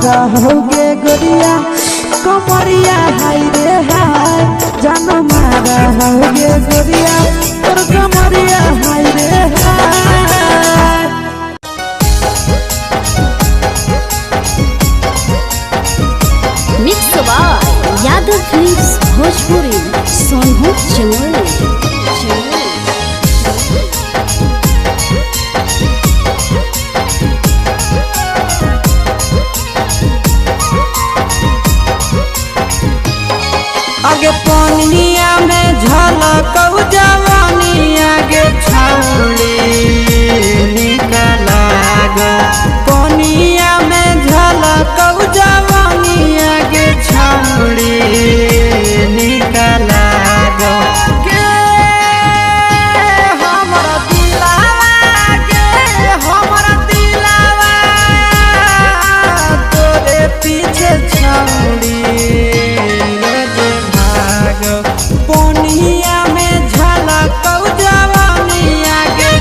मारा होगे गोरिया कमरिया हाय रे हाय जान मारा होगे गोरिया तोर कमरिया हाय रे हाय। Mix by Yadav films Bhojpuri Sonu Chamoli. आगे पनिया में झलकौ जवानी आगे छौड़ी निकला गो पनिया में झलकौ जवानी आगे छौड़ी निकला गो के हमरा दिलावा तोरे पीछे छौड़ी पनिया में झलकौ जवानी आगे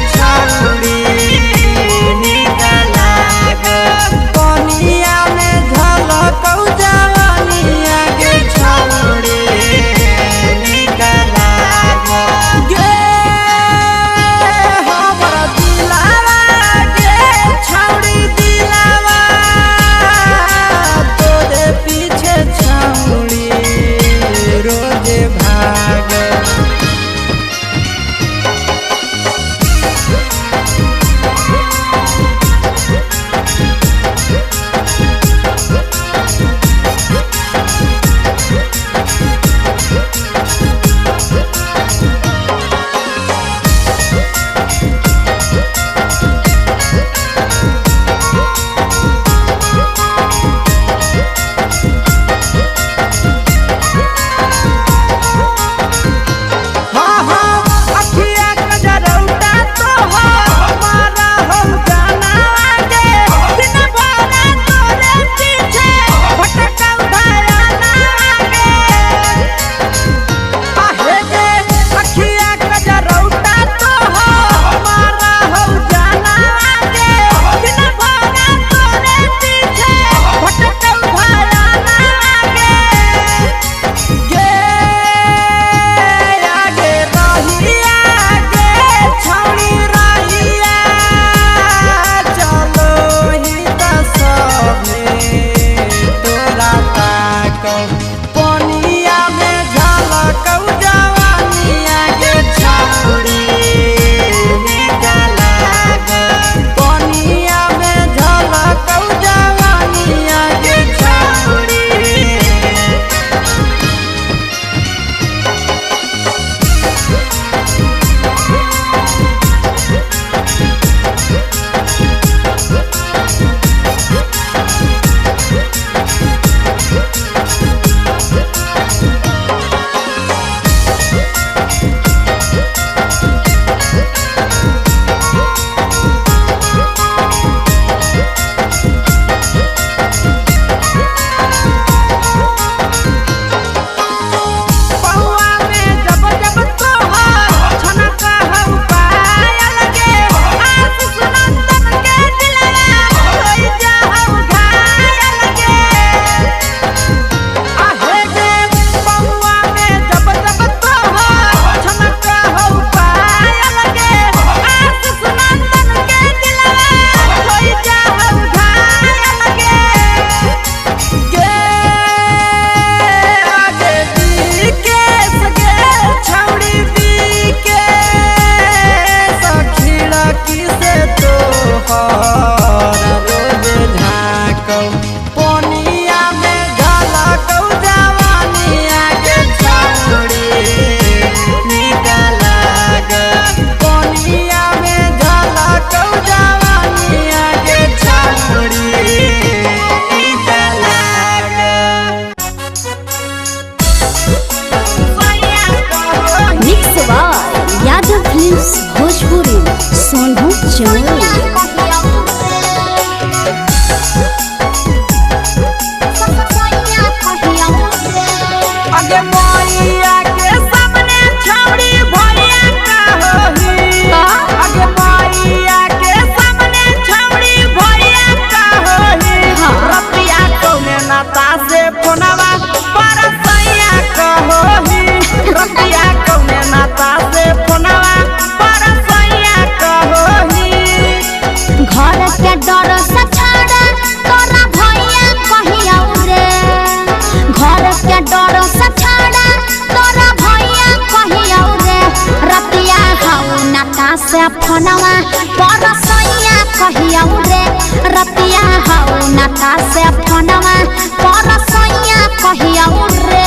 से फोनवा पर सैया कहिया रे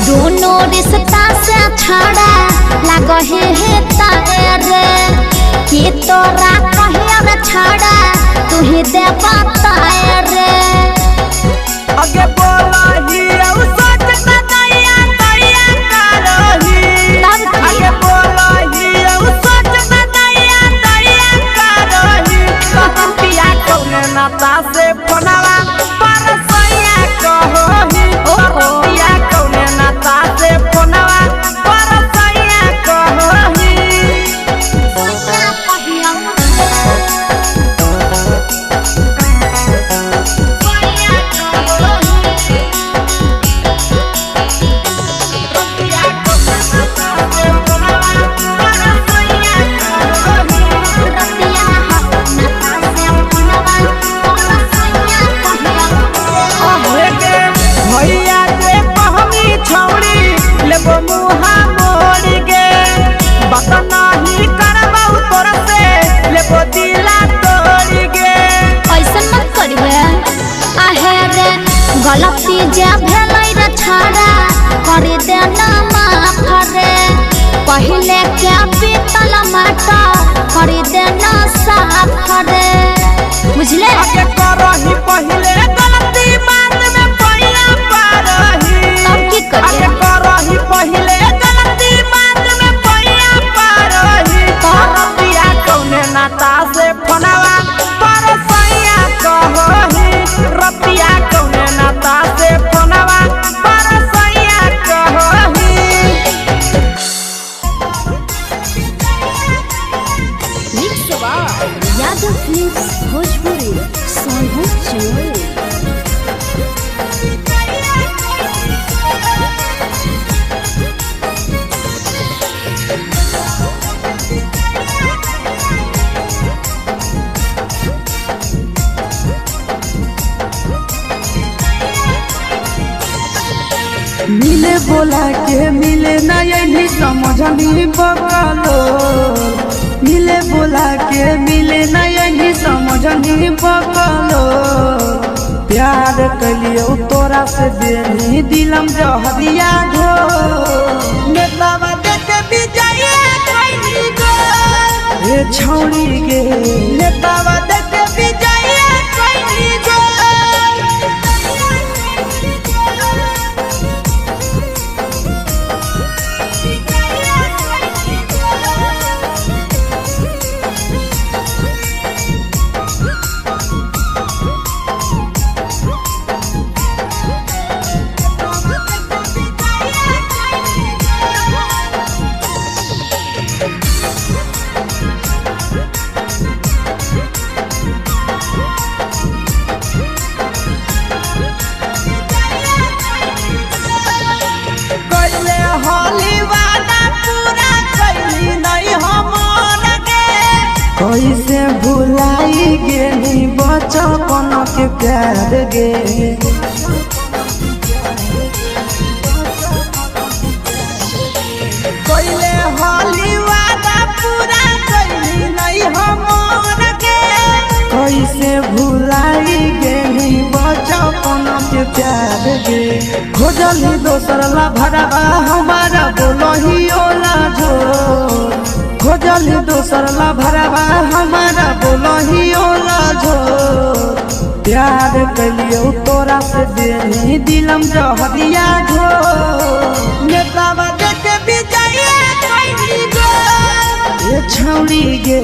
दोनों रिश्ता से छड़ा लगहे है तारे कि तोरा कहिया रे छड़ा तू ही दे बताए रे आगे बोलही औ सोच त दैया दैया करही आगे बोलही औ सोच त दैया दैया करही पिया कौने नाता से फोनवा पर सैया कहही पिया कौने नाता से फोनवा पर सैया कहही गलती जे भेलै रे छड़ा कर देना माफ रे पहले के पीतल माटा कर देना साफ रे बुझले आगे करही पहले गलती बात में पहिया पारही तब की करे आगे करही पहले गलती बात में पहिया पारही रतिया कौने नाता से फोनवा पर सैया कहही रतिया कौने नाता से फोनवा पर सैया कहही mix by Yadav films Bhojpuri Sonu Chamoli मिले बोला के मिले ना यही समझनी बकलो मिले बोला के मिले ना यही समझनी बकलो प्यार कलियो तोरा से देनी दिलम जहरिया घो नेतावा देखे विजय कैनी गो ए छौड़ी गे नेतावा देखे विजय कैनी गो कैसे भुलाई गेली बचपन के प्यार गे कैले होली वादा पूरा कैली नहीं हमर के कैसे भुलाई गेली बचपन के प्यार गे खोजली दोसर ला भरवा हमारा बोलही ओला जो खोजली दोसर ला भरवा हमारा बोलही ओला जो प्यार कलियो तोरा से देनी दिलम जहरिया झो नेतावा देखे विजय कैनी गो ए छौड़ी गे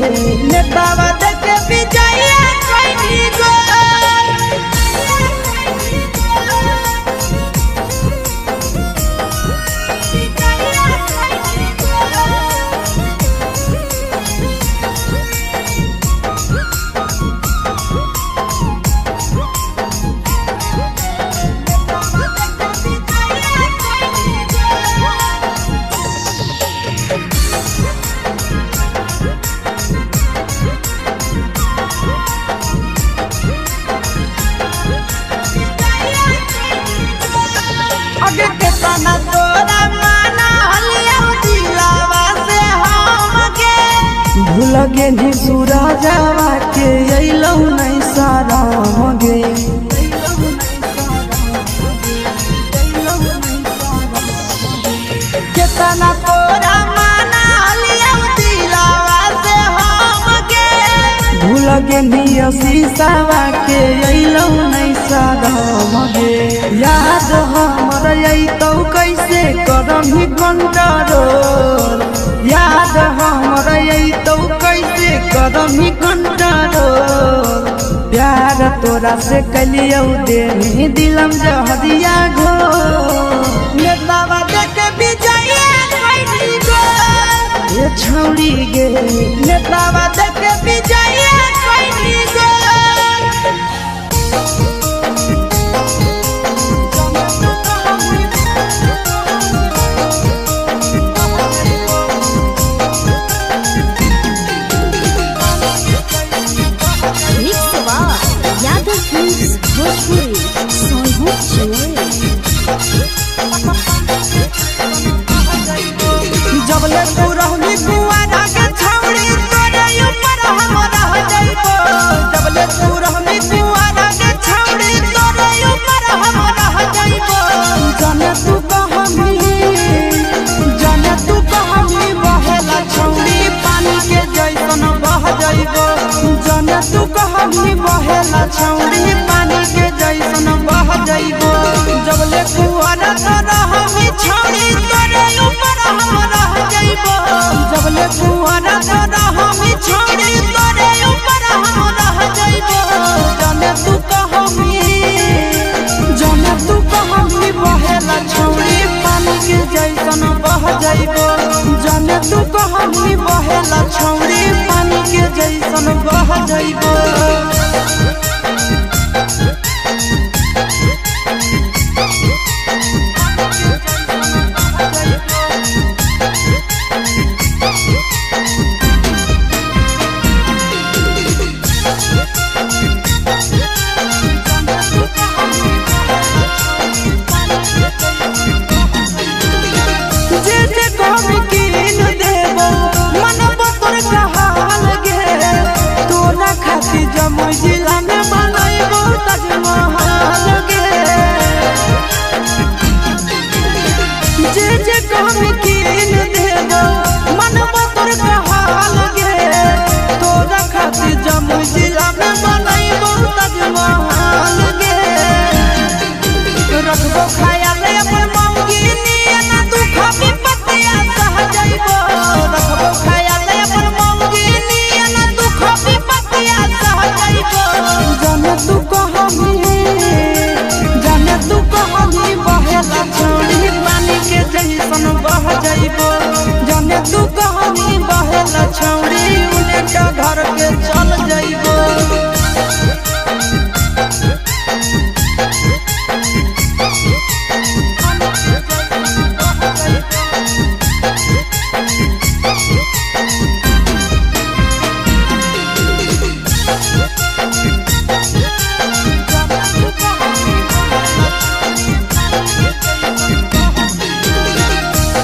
नेतावा देखे विजय कैनी गो भूल गे नी सूरजवा के अइलौ नहीं साराम गे केतना तोरा माना लिया दिलावा से हम गे भूल गे नी शीशावा के अइलौ नहीं साराम गे याद हमर अइतौ कैसे करमही कंट्रोल याद हमर अइतौ कैसे करमही कंट्रोल प्यार तोरा से कलियौ देनी दिलम जहरिया घो नेतावा देख विजय कैली गो ये छौड़ी गे नेतावा देख विजय कैली गो जबले तू रहनी कुआरा के छौड़ी तोरे ऊपर हम रह जइबो जबले तू रहनी कुआरा के छौड़ी तोरे ऊपर हम रह जइबो जाने तू कहानी बहेला छौड़ी पानी के जैसन बह जइबो जाने तू कहानी बहेला छौड़ी पानी के जैसन बह जइबो जबले कुआरा रहनी छौड़ी तोरे ऊपर हम रह जइबो जबले कुआरा रहनी छौड़ी तोरे ऊपर हम रह जइबो जाने तू कहानी बहेला छौड़ी पानी के जैसन बह जइबो जाने तू कहानी बहेला छौड़ी पानी के जैसन बह जइबो जमुई जिला में बनैबो ताजमहल गे जे कहमी कीन देबो मनबो तोर कहाल गे तोरा खातिर जमुई जिला में बनैबो ताजमहल गे रखबो ख्याल अपन मौगी नियना दुख विपत्तिया सह जइबो रखबो ख्याल अपन मौगी नियना दुख विपत्तिया सह जइबो जाने तू कहानी बहेला छौड़ी पानी के जैसन बह जइबो जाने तू कहानी बहेला छौड़ी उनका घर के चल जइबो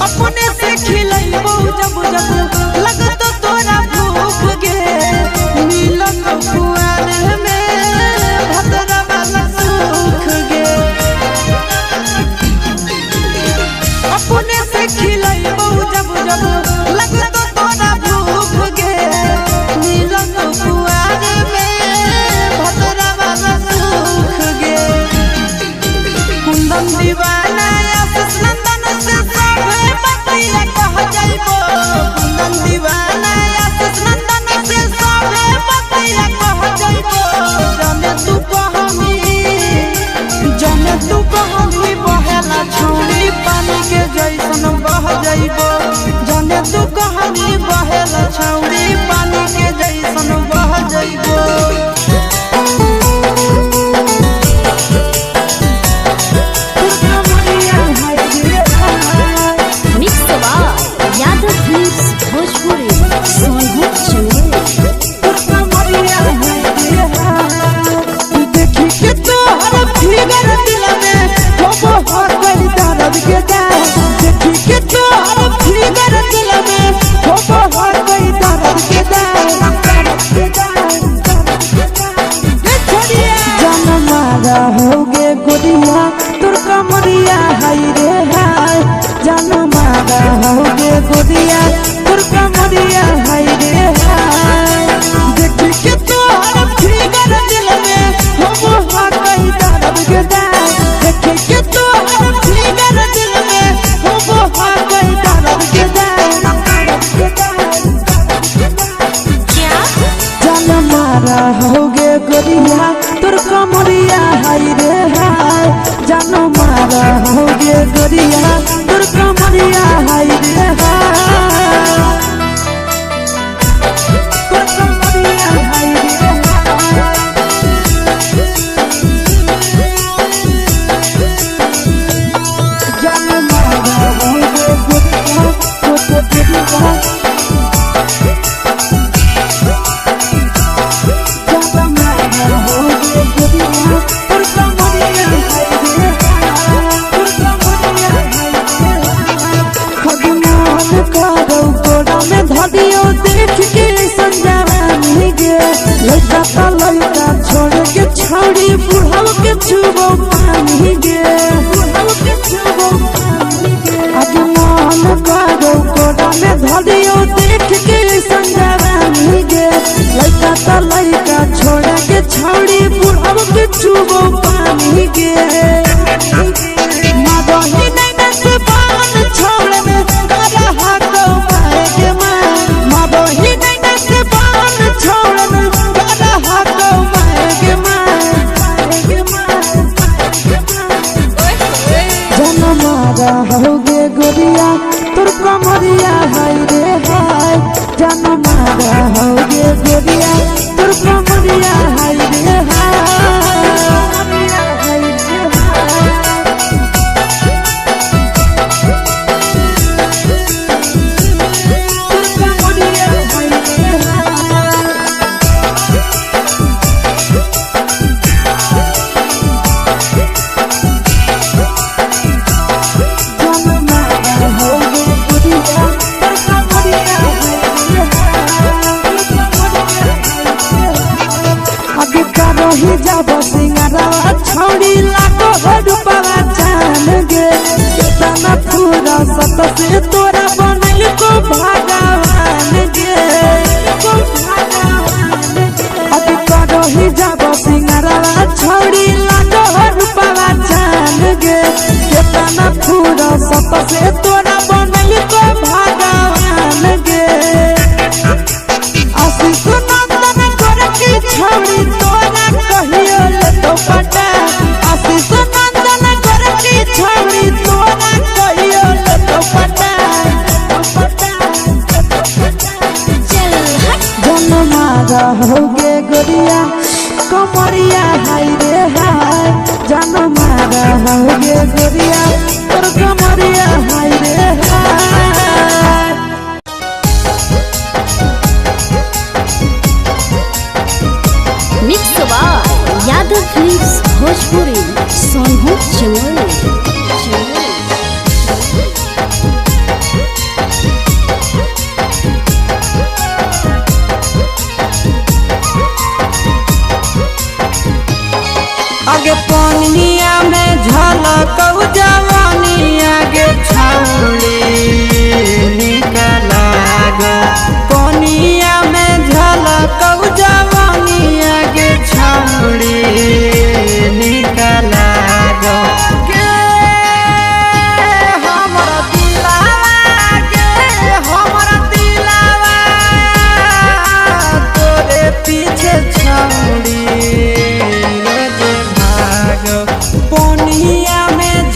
अपने से खिलैबो जब जब लगतो तोरा भूख गे मिलन कुआर में भतरा वाला सुख गे अपने से खिलैबो जब जब लगतो तोरा भूख गे मिलन कुआर में भतरा वाला सुख गे कुंदन दीवाना आशीष नंदन से कह जइबो कुंदन दीवाना आशीष नंदन से सबे बतैया कह जइबो जाने तू कहानी बहेला छौड़ी पानी के जैसन बह जइबो जाने तू कहानी बहेला छौड़ी पानी के जैसन बह जइबो के जा देखी के तो हर फिगर दिल में गे गोरिया तोर कमरिया हाय रे हाय देखी के तोहर फिगर दिल में हम हा कहीं दर्द के दाग देखी के तोहर फिगर दिल में हम हा कहीं दर्द के दाग जान मारा होगे गोरिया तोर कमरिया हाय रे हाय जान मारा होगे गोरिया तोर कमरिया हाय रे हाय तोर कमरिया हाय रे हाय जान मारा होगे गोरिया तोर कमरिया देख के संजानी गे लड़का ता लड़का छोड़ के छौड़ी बुढ़ाव के छुबो पानी गे बुढ़ाव के छुबो पानी गे आगे मन करो कोड़ा में धरियो देख के संजानी गे लड़का ता लड़का छोड़ के छौड़ी बुढ़ाव के छुबो पानी गे मादही नहीं नस पान छोड़ में करा हाको माए के मादही नहीं नस पान छोड़ में करा हाको माए के जन मारा होगे गोरिया तोर कमरिया हाय रे हाय जन मारा होगे गोरिया तोर कमरिया हाय रे हाय रही जब सिंगरा छौड़ी लागो रुपवा जान गे केतना पूरा सत से तोरा बनल को भगवान गे को भगवान अभी रही जब सिंगरा छौड़ी लागो रुपवा जान गे केतना पूरा सत से तोरा बनल को भगवान गे आशीष नंदन कर के छौड़ी तोरा कहियो ले तो पटा आशीष नंदन कर के छौड़ी तोरा कहियो ले तो पटा जन मारा होगे गोरिया कमरिया हाय रे हाय जन मारा होगे गोरिया तोर कमरिया हाय रे हाय mix by Yadav films Bhojpuri Sonu Chamoli आगे पानिया में झलकौ जवानिया गे छौड़ी निकला गो पानिया में झलकौ जवानिया गे छौड़ी निकला गो गे हमरा दिलावा गे हमरा दिलावा तोरे पीछे छौड़ी पानिया में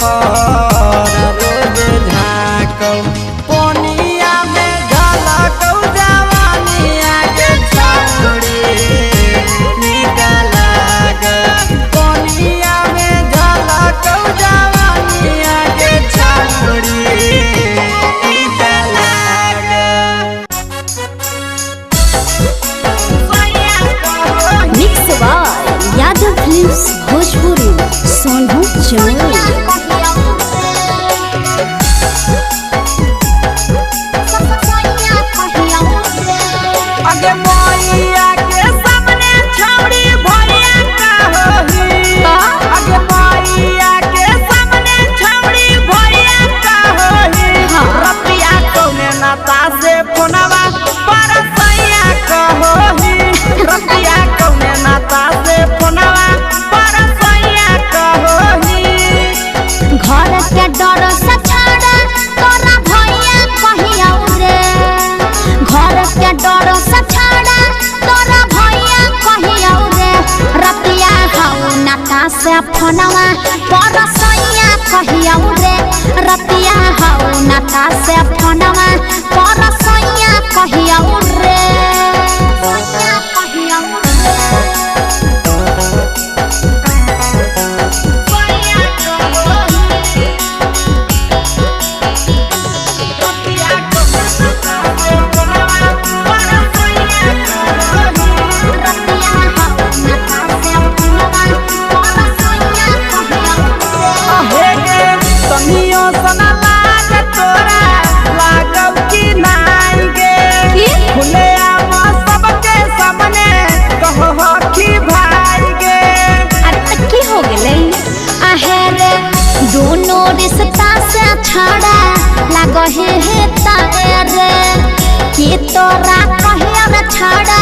पोखर रोज झाँकौ पोनिया में झलकौ जवानिया के छौरी निकल पोनिया में झलकौ जवानिया के छौरी निकल mix by Yadav films Bhojpuri Sonu Chamoli अगे मैया के सामने छौड़ी भैया का होही अगे मैया के सामने छौड़ी भैया का होही रतिया कौने नाता से फोनवा पर सैया का होही रतिया कौने नाता से फोनवा पर सैया का होही घर के डर से छाड़ा तोरा भैया कहिया रे घर के डर से छाड़ा तोरा भैया कहिया रे रतिया हौ नाता से फोनवा पर सैया कहिया रे रतिया हौ नाता से फोनवा पर सैया कहिया रे दोनों रिश्ता से छाड़ा लगहे है तारे कि तोरा कहिया रे छाड़ा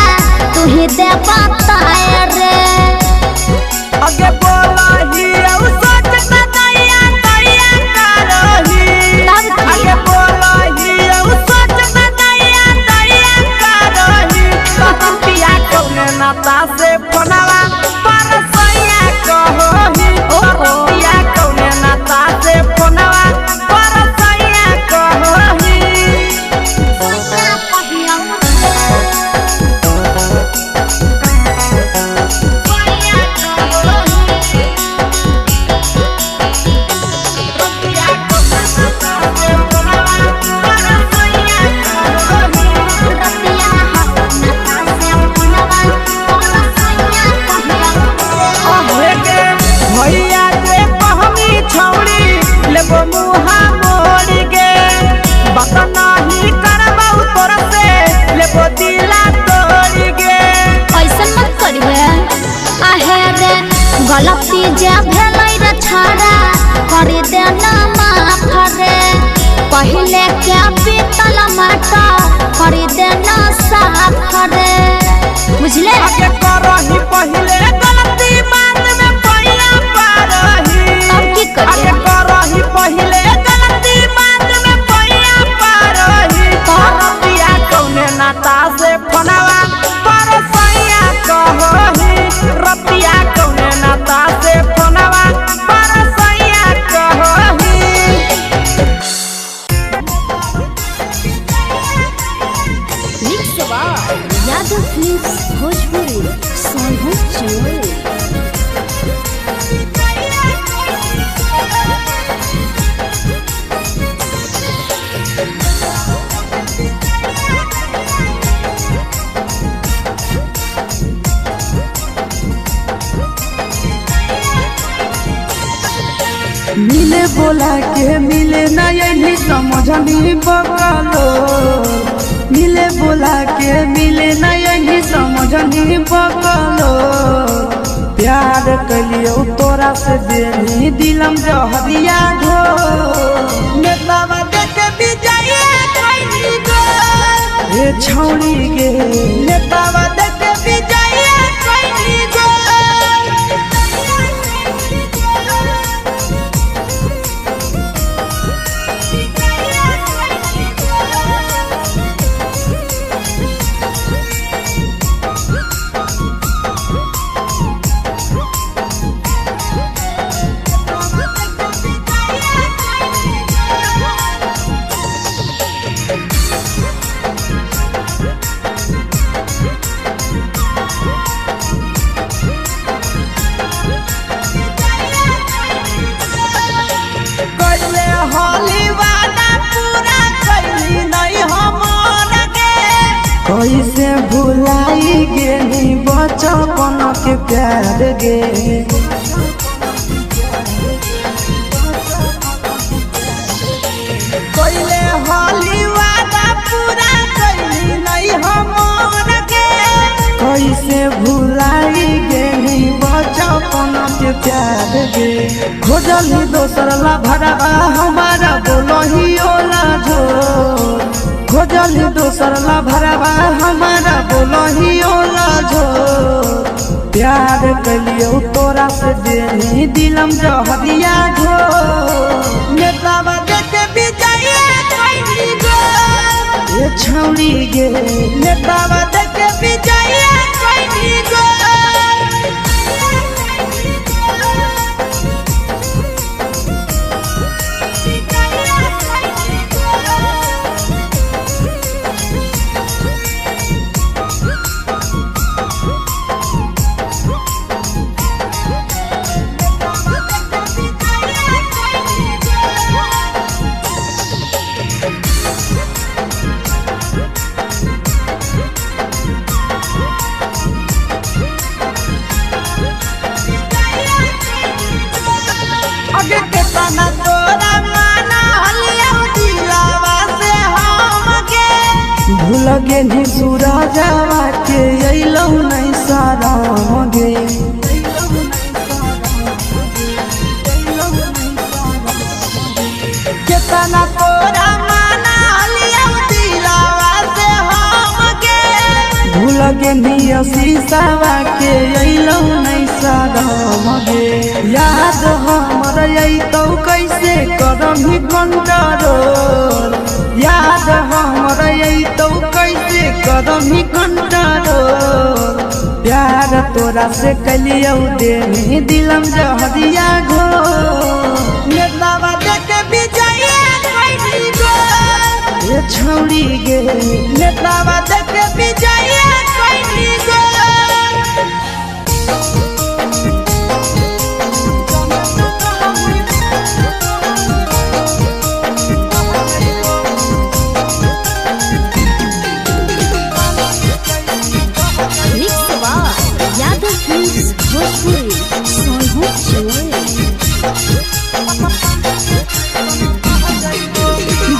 तू ही दे बताए अगे बोलही औ सोच त दैया दैया करही अगे बोलही औ सोच त दैया दैया करही रतिया कौने नाता से फोनवा पर सैया कहोही रतिया कौने नाता से फोनवा पर सैया कहोही भैया जे कहमी छौड़ी लेबो मुहा मोड़ गे बात नहीं करबौ तोर से लेबो दिला तोड़ गे ऐसन मत करिए आहे रे गलती जे भेलै रे छाड़ा कर देना माफ रे पहले के बीतल माटा कर देना साफ रे बुझले आगे करही पहले गलती बाद में पैया पारही अब की करिए आगे करही पहले गलती बाद में पैया पारही रतिया कौने नाता से फोनवा पर सैया कहोही रतिया कौने नाता से फोनवा पर सैया कहोही mix by Yadav films Bhojpuri Sonu Chamoli मिले बोला के मिले ना यही समझनी बकलो मिले बोला के मिले ना यही समझनी बकलो प्यार कलियो तोरा से देनी दिलम जहरिया घो नेतावा देख विजय कइनी गो हे छौड़ी गे नेतावा देख विजय कइनी गो गे नी बचपन के प्यार गे कोइले हाली वादा पूरा कैली नहीं हमर के कैसे भुलाई गे नी बचपन के प्यार गे खोजली दोसर ला भरवा हमारा बोलही ओला झो खोजली दोसर ला भरवा हमारा बोलही ओला झो प्यार कलियो तोरा से देनी दिलम जहरिया झो नेतावा देखे बिजाइए कैली गो ये छौड़ी गे नेतावा देखे बिजाइए कैली गो आगे के तना तोरा माना हलिया दिलावा से हमके भूल गे नी सूरजवा के अइलौ नहीं साराम गे केतना तोरा माना हलिया दिलावा से हमके भूल गे नी शीशावा के अइलौ नहीं साराम गे याद हमर तो कैसे करमी कंट्रोल याद हमर तो कैसे करमी कंट्रोल प्यार तोरा से कलियो देनी दिलम जहरिया घो नेतावा देखे बिजाइए कैली गो ये छौड़ी गे नेतावा देखे बिजाइए कैली गो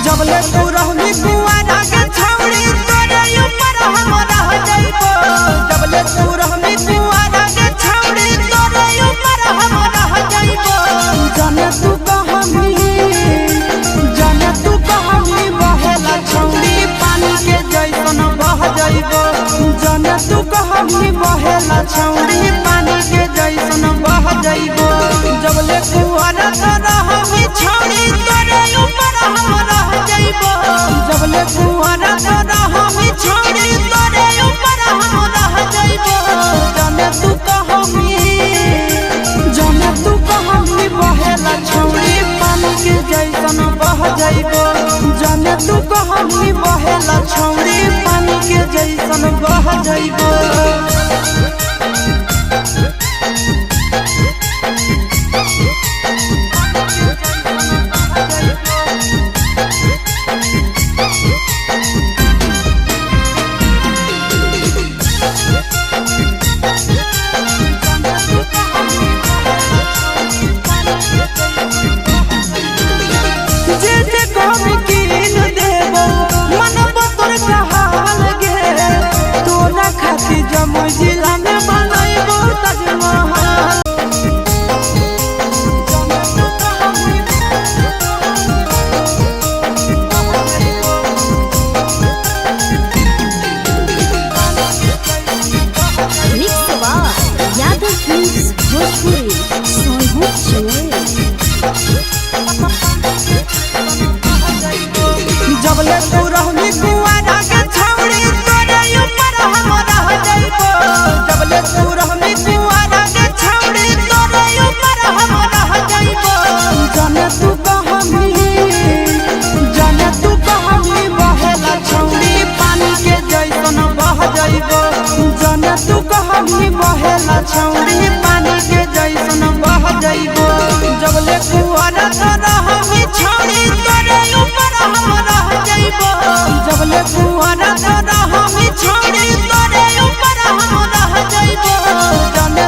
जबले तू रहनी कुआरा के छौड़ी तोरे ऊपर हम रह जाइबो जबले तू रहनी कुआरा के छौड़ी तोरे ऊपर हम रह जाइबो जाने तू कहमी बहेला छौड़ी पानी के जैसन बह जाइबो जाने तू कहमी बहेला छौड़ी पानी के जैसन बह जाइबो जबले कुआरा तो रहमी छौड़ी तोरे ऊपर हम रह जाइबो जबले कुआरा तो रहमी छौड़ी तोरे ऊपर हम रह जाइबो जाने तू कहमी बहेला छौड़ी पानी के जैसन बह जाइबो जाने तू कहमी बहेला छौड़ी पानी के जैसन बह जाइबो जिला में बनैबो ताजमहल जबले तू रहनी कुआरा के छौड़ी तोरे ऊपर हम रह जाइबो जबले तू रहनी कुआरा के छौड़ी तोरे ऊपर हम रह जाइबो जाने तू कहमी बहेला छौड़ी पानी के जैसन बह जाइबो जाने तू कहमी बहेला छौड़ी पानी के जैसन बह जाइबो जबले कुआरा तो रहमी छौड़ी तोरे ऊपर हम रह जाइबो जबले कुआरा तो रहमी छौड़ी तोरे ऊपर हम रह जाइबो जाने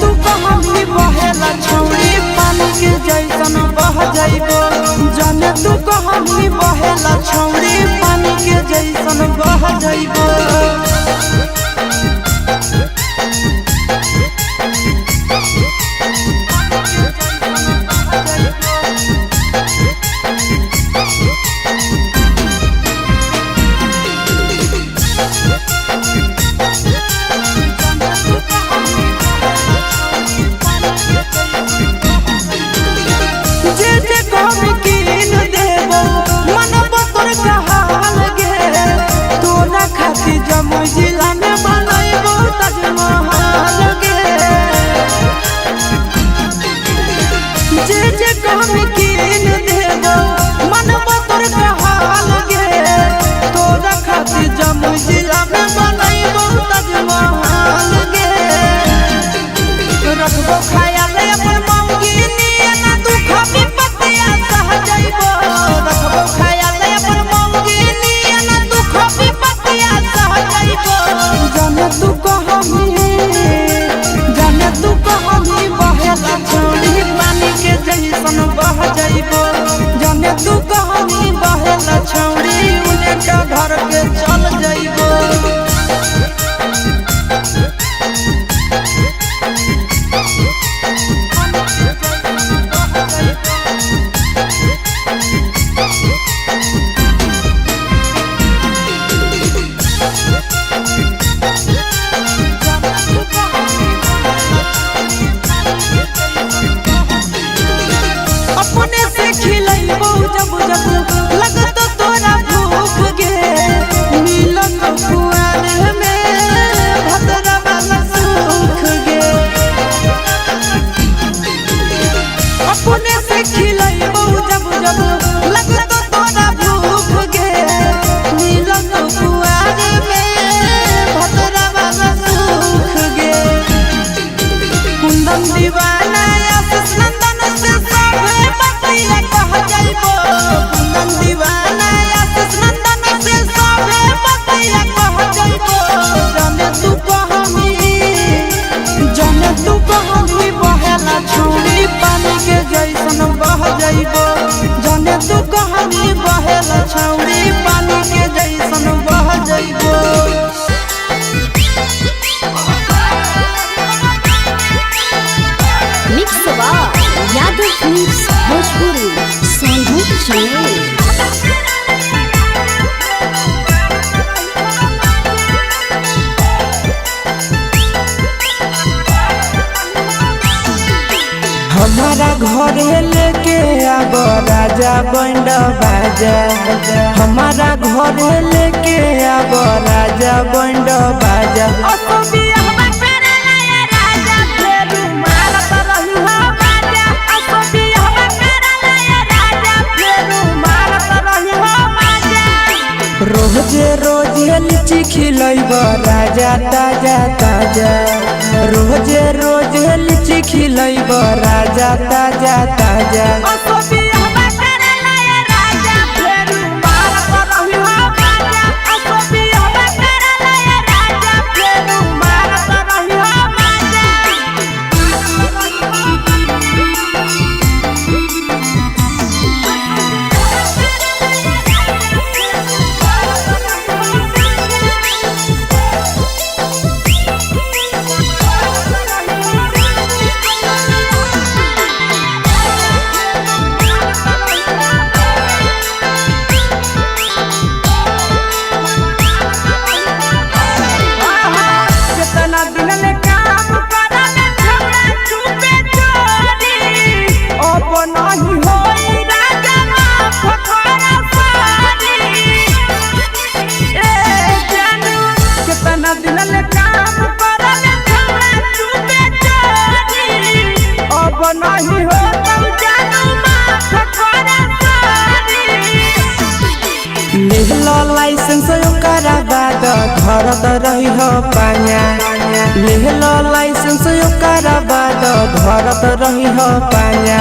तू कहमी बहेला छौड़ी पानी के जैसन बह जाइबो जाने तू कहमी बहेला छौड़ी पानी के जैसन बह जाइबो जमुई जिला में बनैबो ताजमहल गे जे कहमी कीन देबो मनबो तोर कहल गे तोरा खातिर जमुई जिला में बनैबो ताजमहल गे रखबो ख्याल अपन मौगी नियन दुख विपत्तिया सह जाइबो रखबो ख्याल अपन मौगी नियन दुख विपत्तिया सह जाइबो जाने तू कहमी बहेला छौड़ी पानी के जैसन बह जाइबो जाने तू कहमी बहेला छौड़ी उन्हें का घर के चल जाइबो अपने से खिलैबो जब जब लगत तोरा भूख गे मिलन कुआर में भतरा वाला सुख गे अपने से खिलैबो जब जब लगत तोरा भूख गे मिलन कुआर में भतरा वाला सुख गे कुंदन दीवाना आशीष नंदन से कह जाइबो कुंदन दीवाना आशीष नंदन से सबे बतिया कह जाइबो जाने तू कहमी बहेला छौड़ी पानी के जैसन बह जाइबो जाने तू कहमी बहेला छौड़ी पानी के जैसन बह जाइबो मिक्स बा यादव फिल्म्स भोजपुरी संगीत चैनल हमारा घरे लेके आब राजा बैंड बाजा हमारा घरे लेके आब राजा बैंड बाजा रोजे रोजे लीची खिलैब राजा ताजा ताजा रोजे रोजे लीची खिलैब राजा ताजा ताजा नहीं हो तब जानू लेहलो लाइसेंस ओकरा बाद धरत रही हो पाया लेहलो लाइसेंस ओकरा बाद धरत रही हो पाया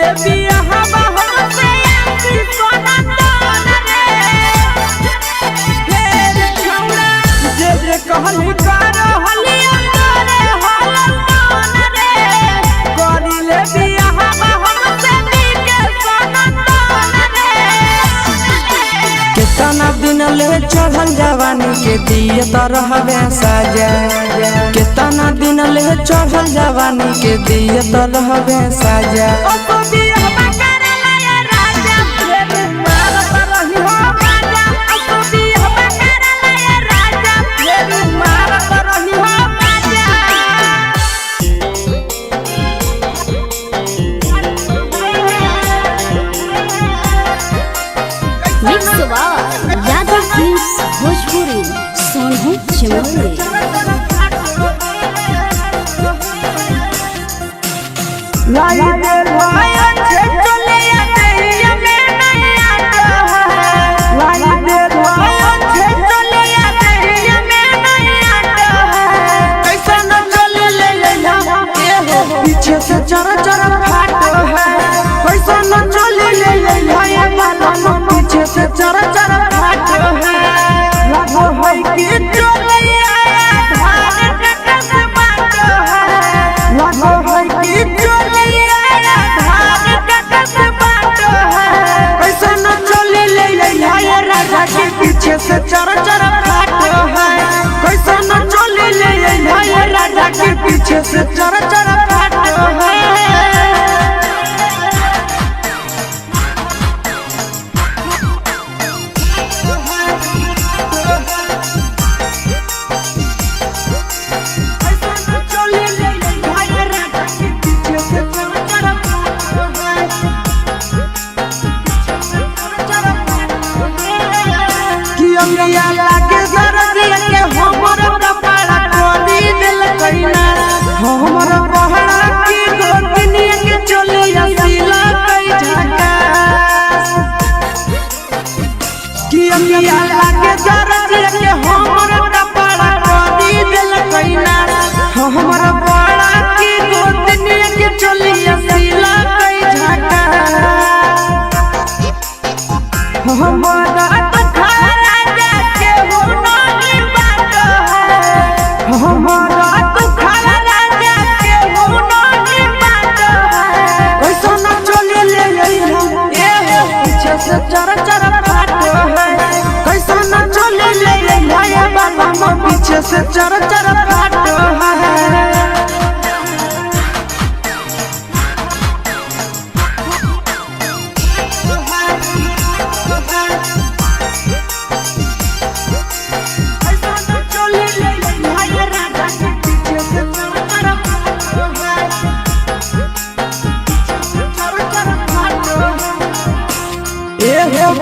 ले बिया हम से आसी सोना तोन रे फेर छौड़ा जे जे कहली करो हली अंदरे हलन तोन रे करी ले बिया हम से बीके सोना तोन रे कितना दिन ले चढ़ल जवानी के दिए तो रहबे साजा कितना दिन ले चढ़ल जवानी के दिए तो रहबे साजा यादव फिल्म्स भोजपुरी सोनू चमोली लाई दे भाया चले आते में नहीं आता है लाई दे भाया चले आते में नहीं आता है कैसा न चले ले ये हो पीछे से चर चर फाटो है कैसा न चले ले ये बालों पीछे से चर चर फाटो है लागो है कि चले आया धान कटस बाटो है लागो है कि चले आया धान कटस बाटो है कैसा न चले ले ये राजा के पीछे से चर चर फाटो है कैसा न चले ले ये राजा के पीछे से चर चर फाटो है लागे सरदिया के हमर कपड़ा खोली दिल कइना हमर बहरा की गोतनिया के चलिया सिला कई झका कि अमिया लागे सरदिया के हमर कपड़ा खोली दिल कइना हमर बहरा की गोतनिया के चलिया सिला कई झका हमारा हमारा तो खाला राजा के होना की बात है कैसा न चले ले ये पीछे से चर चर फाटो है कैसा न चले ले ये बाबा पीछे से चर चर फाटो है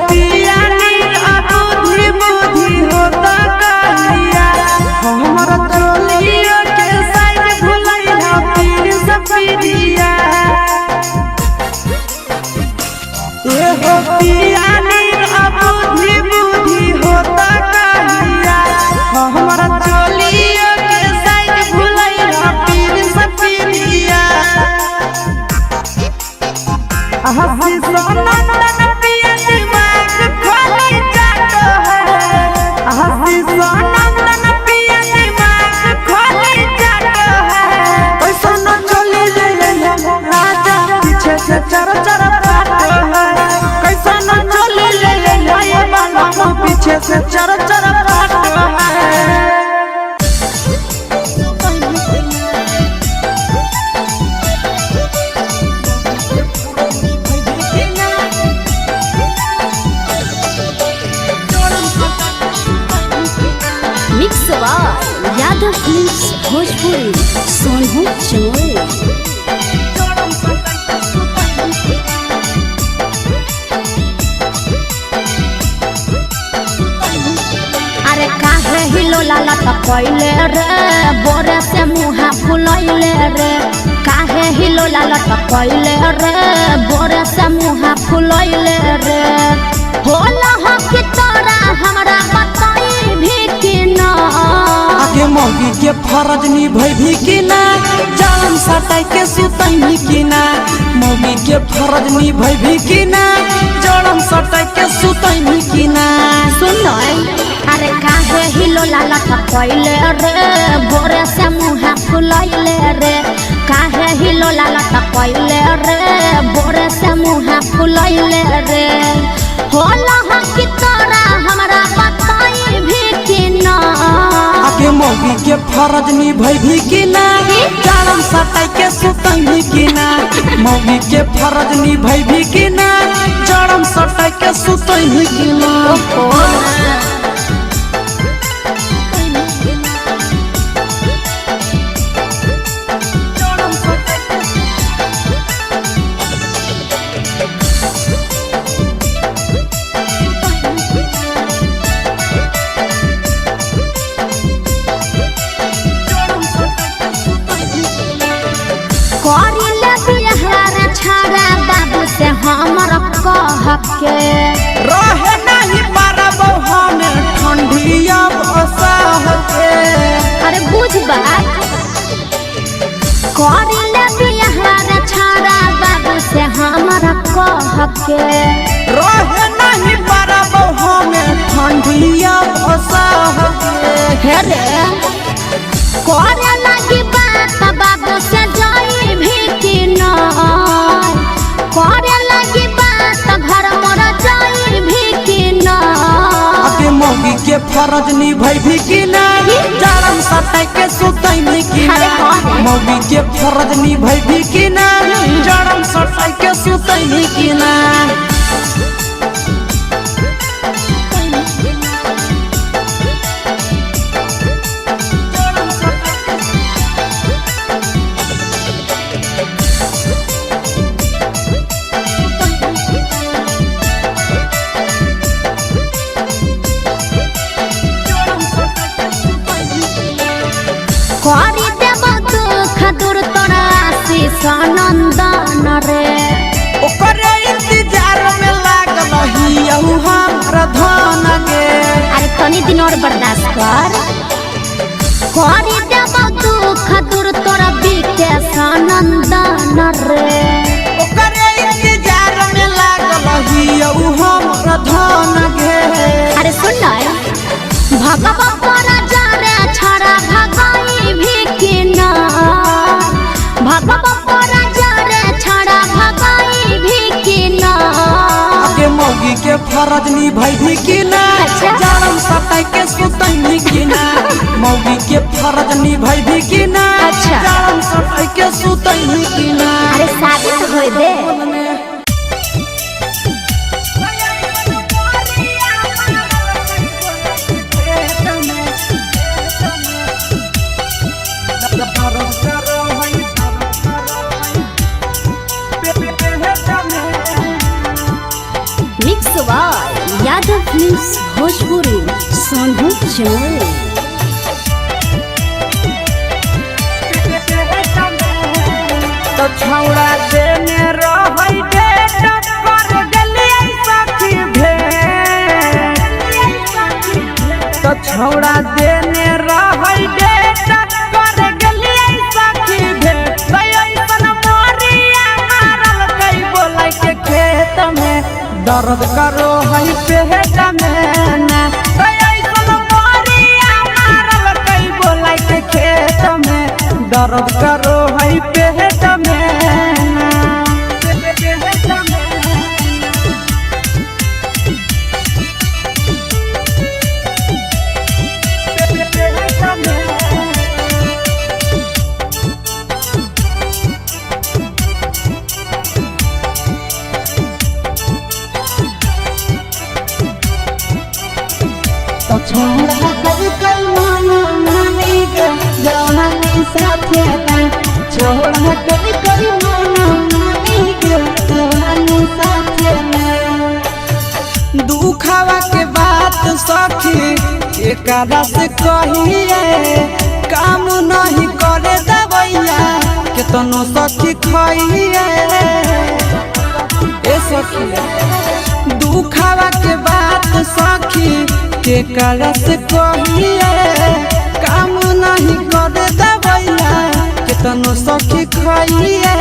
पिया बुद्धि बुद्धि होता कहिया हमारा चोलिया के साइड भुलैया पीर सफिरिया एहो पिया बुद्धि बुद्धि होता कहिया हमारा चोलिया के साइड भुलैया पीर सफिरिया हंसी सोना चर चर फाटो है कैसा न चले ले ये बालों पीछे से चर चर फाटो है मिक्स यादव फिल्म्स भोजपुरी सोनू चमोली हिलो लाला पकैले रे बोरे से मुहा फुलैले रे काहे हिलो लाला पकैले रे बोरे से मुहा फुलैले रे होला हो कि तोरा हमरा बताई भी कि ना आगे मौगी के फर्ज निभै भी कि ना जान जड़म सटाई के सुतैनी की ना मौगी के फरज निभैभी की ना जड़म सटाई के सुतैनी की ना सुन अरे काहे हिलो लाला पहिले रे भोरे से मुँह फुलैले रे काहे हिलो लाला पहिले रे भोरे से मुँह फुलैले रे होला की तोरा हमरा बताई भी कि ना आगे मौगी के फरज निभैभी की ना जड़म सटाई के सुतैनी की ना मौगी के फरज निभैभी की ना जड़म सटाई के सुतैनी की ना से हमर कह के रहे नहीं पारब हम ठंडी अब असह के अरे बुझ बात करिले बिहार छाड़ा बाबू से हमर कह के रहे नहीं पारब हम ठंडी अब असह के हे रे करे लगी बात बाबू से जाई भी कि ना करे लगी बात घर मोर जाई भी कि ना आगे मौगी के फरज निभैभी की ना जड़म सटाई के सुतैनी की ना मौगी के फरज निभैभी की ना जड़म सटाई के सुतैनी की ना करी देव दुख दूर तोरा आशीष नंदन रे ओकरे इंतजार में लागल ही हमर धन गे अरे तनी दिन और बर्दाश्त कर करी देव दुख दूर तोरा विकेश नंदन रे ओकरे इंतजार में लागल ही हमर धन गे अरे सुन भगवा तोरा जाने छड़ा भगाई भी कि ना भगवा तोरा जाने छड़ा भगाई भी कि ना आगे मौगी के फरज निभैभी की ना जड़म सटाई के सुतैनी की ना मौगी के फरज निभैभी की ना जड़म सटाई के सुतैनी की ना अरे शादी तो होई दे mix by Yadav films Bhojpuri Sonu Chamoli तो छौड़ा देने रहै डेट कर गेलियै सखी भेट तो छौड़ा देने रहै डेट कर गेलियै सखी भेट ऐसन मोरिया मारल कई बोलै के खेत में दर्द करो है पेट में ना ऐसन मोरिया मारल कई बोलै के खेत में दर्द करो है पेट में छोड़ा कल माना मानी के जवानी साथे ना छोड़ा कल माना मानी के जवानी साथे ना दुखावा के बात सखी एकरा से कहिए काम नहीं करे दवैया केतनो सखी खाइए ए सखी दुखावा के बात सखी के करस कहिए काम नहीं कर दवैया केतनो सखी खइए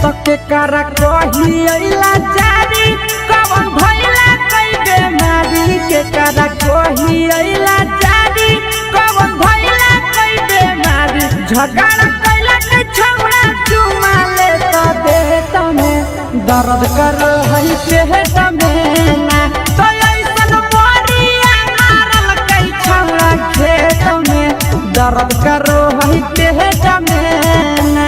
तके करा कहिला जारी कवन भइला कई बेमारी के करा कहिला जारी कवन भइला कई बेमारी झगड़ा कैला के छौड़ा चुमा ले त दे तमे दर्द कर हई पेट में ना तो ऐसन मोरिया मारल कई छौड़ा खेत में दर्द करो हई पेट में ना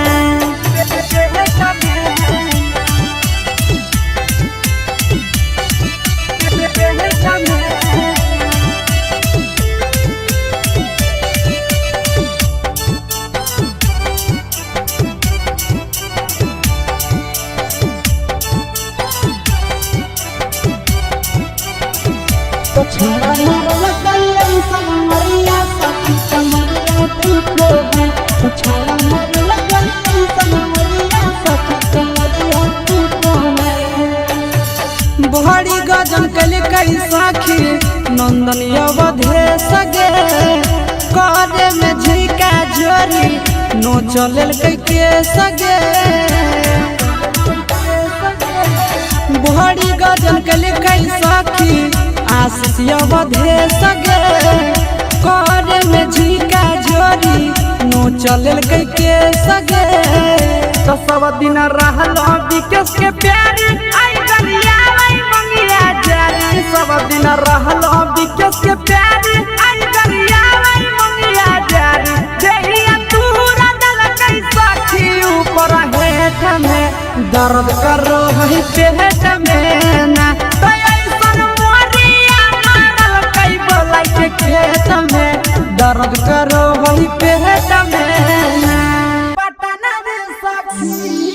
छोड़ा मारल कई समरिया सखी समरिया तू है तो छोड़ा मारल कई समरिया सखी समरिया तू है बड़ी गजन कल कई साखी नंदन अवधे सगे करे में झिका जोरी नो चलल के सगे बड़ी गजन कल कई साखी आशीष अवधे सगे करे में झिका जोरी नो चलल के सगे तो सब दिन रहल विकेश के प्यारी आई गलिया आई मंगिया जारी सब दिन रहल विकेश के प्यारी आई गलिया आई मंगिया जारी देहिया तूरा दल कई सखी ऊपर हेठ में दर्द करो है पेट में ना तो ऐसन मोरिया मारल कई बोला के खेत में दर्द करो है पेट में ना पटना रे सखी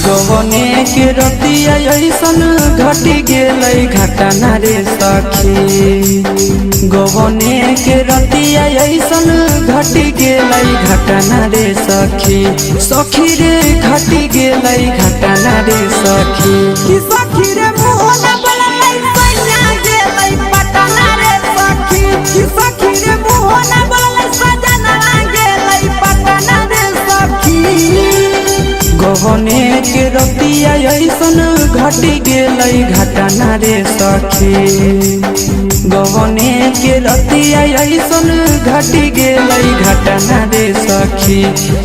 गवने के रतिया ऐसन घटी गेलै घटना रे सखी गवने के रतिया ऐसन घटी गेलै घटना रे सखी सखी रे घटी गेलै घटना रे सखी कि सखी रे मोहना बोलै सैया गेलै पटना रे सखी कि सखी रे मोहना बोलै सजना गेलै पटना रे सखी गवने के रतिया ऐसन घटी गेलै घटना रे सखी गवने के रतिया ऐसन घटी गेलै घटना रे सखी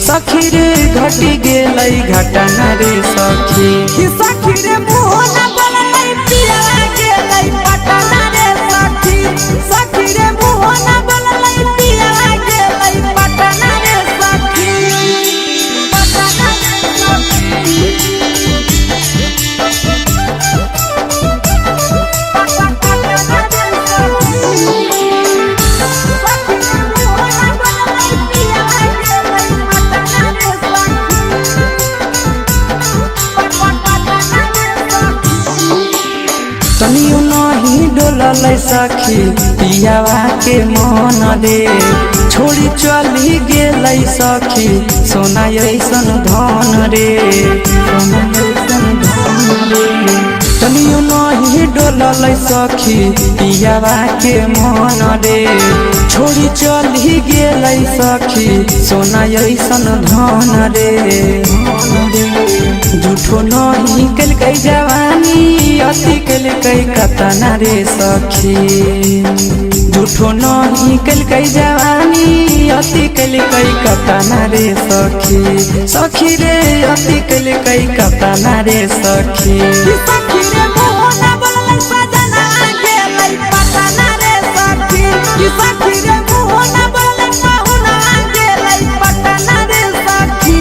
सखी रे घटी गेलै घटना रे सखी कि सखी रे मोहना बोलै पिया गेलै पटना रे सखी सखी रे मोहना बोलै पिया गेलै पटना रे सखी तनियो नहीं डोलल सखी पियावा के मन रे छोड़ी चली गेलै सखी सोना ऐसन धन रे सोना ऐसन धन रे तनियो नहीं डोलल सखी पियावा के मन रे छोड़ी चली गेलै सखी सोना ऐसन धन रे झूठो नहीं कलकै जवानी अति कलकै कतना रे सखी झूठो नहीं कलकै जवानी अति कलकै कतना रे सखी सखी रे अति कलकै कतना रे सखी सखी रे मोहना बोलै सजना गेलै पटना रे सखी सखी रे मोहना बोलै पाहुना गेलै पटना रे सखी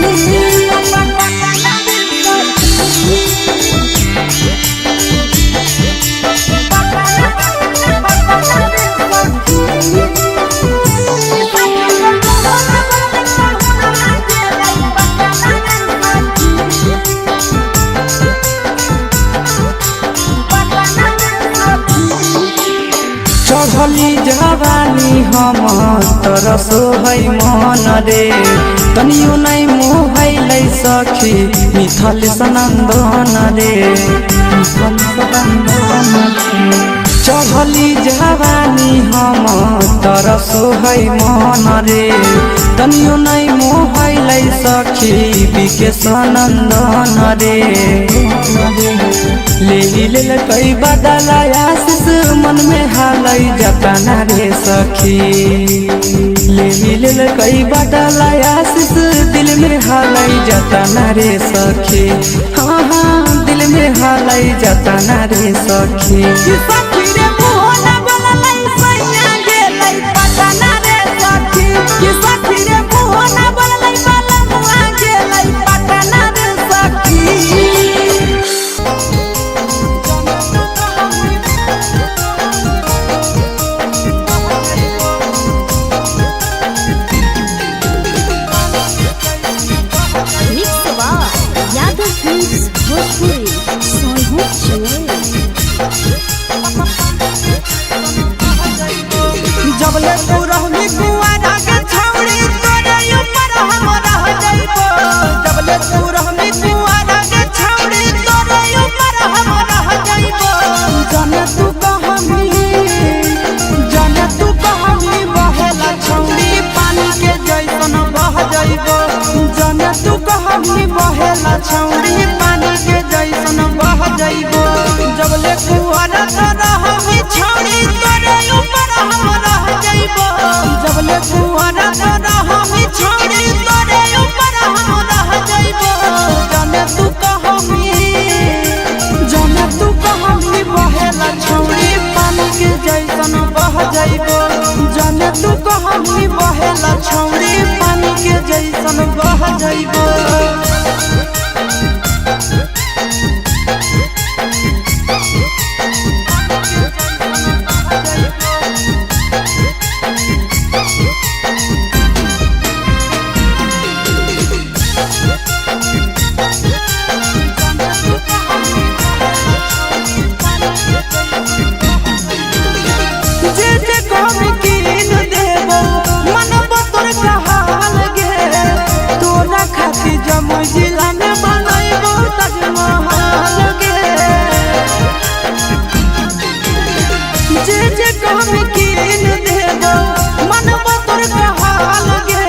जवानी हम तरसो है मन रे तनियो नहीं मोहलै सखी मिथल सनंदन रे चढ़ली जवानी हम तरसो है मन रे तनियो नहीं मोहलै सखी बिके सनंदन रे ले कई बदला आशीष मन में हालै जतना रे सखी ले कई बदला आशीष दिल में हालै जतना रे सखी हाँ हाँ दिल में हालै जतना रे सखी जबले तू रहनी कुआरा के छौड़ी तोरे ऊपर हम रह जाइबो जबले तू रहनी कुआरा के छौड़ी तोरे ऊपर हम रह जाइबो जाने तू कहानी बहेला छौड़ी पानी के जैसन बह जाइबो जाने तू कहानी बहेला छौड़ी पानी के जैसन बह जाइबो जबले कुआरा रहनी छौड़ी तोरे ऊपर हम रह जाइबो जबले कुआरा रहनी छौड़ी तोरे ऊपर हम रह जाइबो जाने तू कहानी बहेला छौड़ी पानी के जैसन बह जाइबो जाने तू कहानी बहेला छौड़ी पानी के जैसन बह जाइबो जिला में बनैबो ताजमहल गे जे कहबी कीन देबो मनबो तोर कहाल गे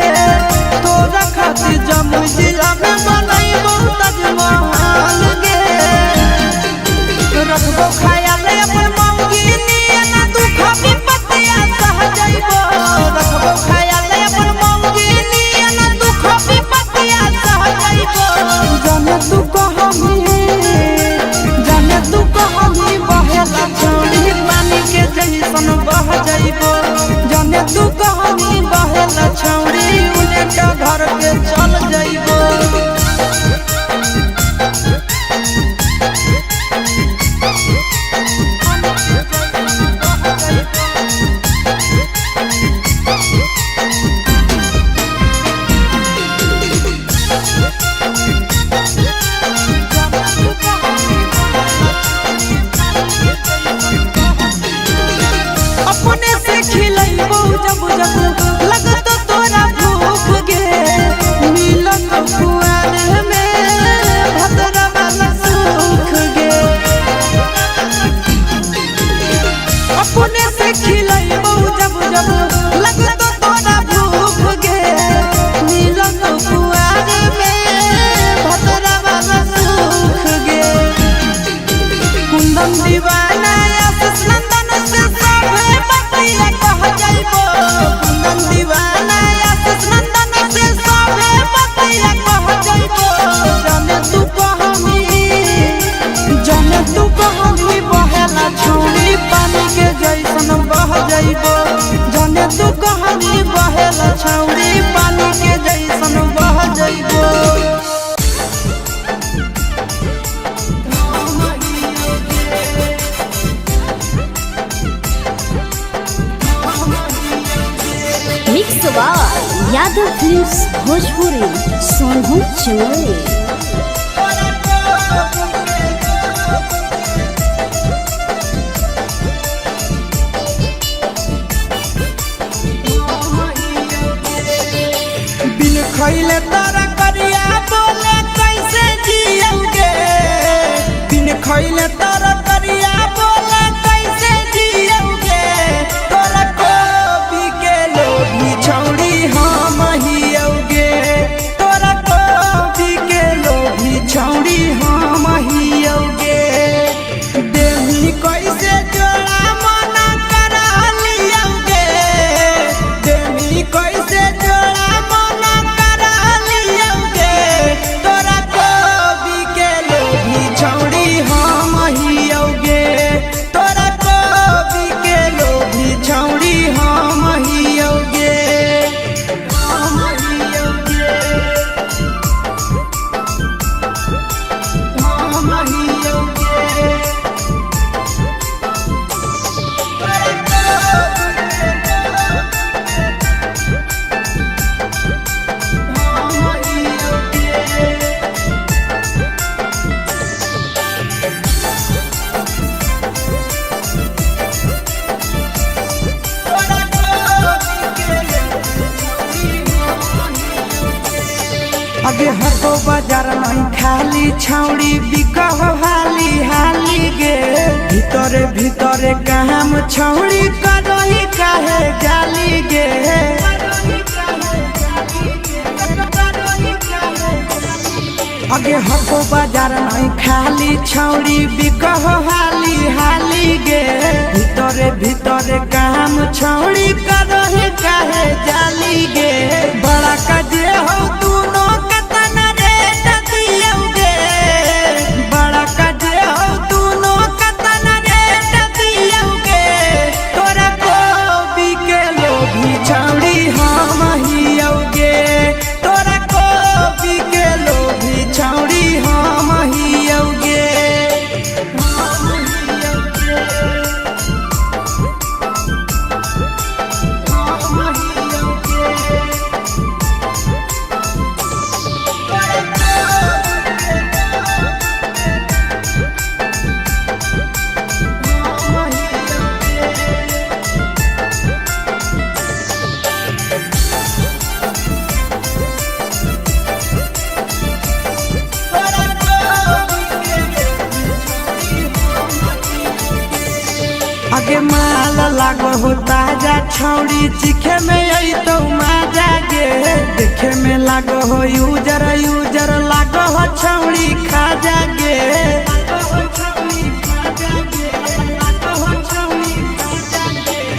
तोरा खातिर जमुई जिला में बनैबो ताजमहल गे रखबो ख्याल अपन मौगी नियना तू खाबी पतिया सह जाइबो रखबो ख्याल अपन मौगी नियना तू खाबी पतिया सह जाइबो जाने तू कहानी बहेला छौड़ी पानी के जैसन बह जाइबो जाने तू कहानी बहेला छौड़ी उल्टा घर के चल जाइबो अपने से खिलैबो जब जब लगतो तोरा भूख गे मिलन कुआर में भतरा वाला सुख गे अपने से खिलैबो जब जब लगतो तोरा भूख गे मिलन कुआर में भतरा वाला सुख गे कुंदन दीवाना आशीष नंदन से सभे बतिया कह जाइबो कुंदन दीवाना आशीष नंदन से सभे बतिया कह जाइबो जाने तू कहानी बहेला छौड़ी पानी के जैसन बह जाइबो जाने तू कहानी बहेला छौड़ी पानी के जैसन बह जाइबो मिक्स बार यादव फिल्म्स भोजपुरी सोनू चमोली। हम हियोगे आगे हको बाजार नहीं खाली छौड़ी बिकह हाली हाली गे भीतरे भीतरे काम छौड़ी करही काहे जाली गे आगे हको बाजार नहीं खाली छौड़ी बिकह हाली हाली गे भीतरे भीतरे काम छौड़ी करही काहे जाली गे बड़ा कजे हो दूनो आगे माल लागो हो ताजा छौड़ी चिखे में आई तो माजा गे देखे में लागो हो यूजर यूजर लागो हो छौड़ी खाजा गे